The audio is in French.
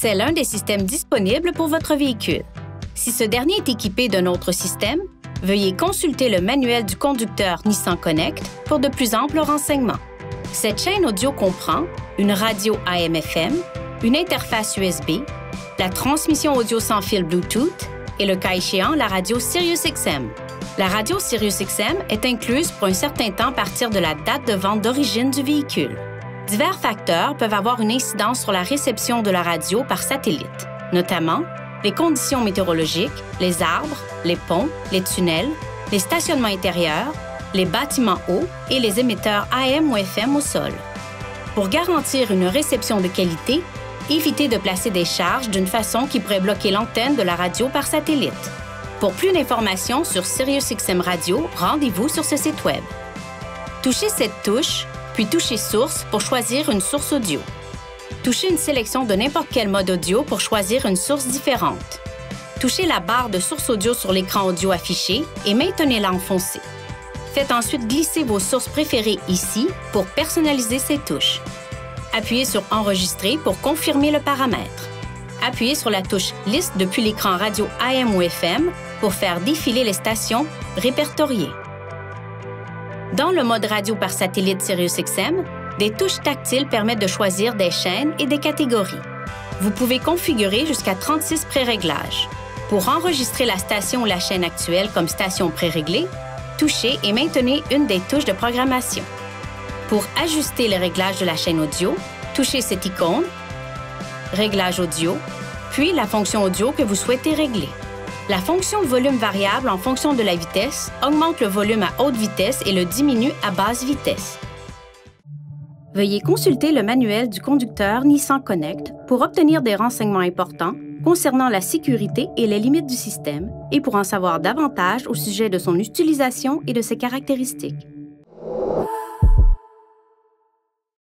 C'est l'un des systèmes disponibles pour votre véhicule. Si ce dernier est équipé d'un autre système, veuillez consulter le manuel du conducteur Nissan Connect pour de plus amples renseignements. Cette chaîne audio comprend une radio AM/FM, une interface USB, la transmission audio sans fil Bluetooth et, le cas échéant, la radio SiriusXM. La radio SiriusXM est incluse pour un certain temps à partir de la date de vente d'origine du véhicule. Divers facteurs peuvent avoir une incidence sur la réception de la radio par satellite, notamment les conditions météorologiques, les arbres, les ponts, les tunnels, les stationnements intérieurs, les bâtiments hauts et les émetteurs AM ou FM au sol. Pour garantir une réception de qualité, évitez de placer des charges d'une façon qui pourrait bloquer l'antenne de la radio par satellite. Pour plus d'informations sur SiriusXM Radio, rendez-vous sur ce site Web. Touchez cette touche, puis touchez Source pour choisir une source audio. Touchez une sélection de n'importe quel mode audio pour choisir une source différente. Touchez la barre de source audio sur l'écran audio affiché et maintenez-la enfoncée. Faites ensuite glisser vos sources préférées ici pour personnaliser ces touches. Appuyez sur Enregistrer pour confirmer le paramètre. Appuyez sur la touche Liste depuis l'écran radio AM ou FM pour faire défiler les stations répertoriées. Dans le mode radio par satellite SiriusXM, des touches tactiles permettent de choisir des chaînes et des catégories. Vous pouvez configurer jusqu'à 36 pré-réglages. Pour enregistrer la station ou la chaîne actuelle comme station pré-réglée, touchez et maintenez une des touches de programmation. Pour ajuster les réglages de la chaîne audio, touchez cette icône, Réglages audio, puis la fonction audio que vous souhaitez régler. La fonction volume variable en fonction de la vitesse augmente le volume à haute vitesse et le diminue à basse vitesse. Veuillez consulter le manuel du conducteur Nissan Connect pour obtenir des renseignements importants concernant la sécurité et les limites du système et pour en savoir davantage au sujet de son utilisation et de ses caractéristiques.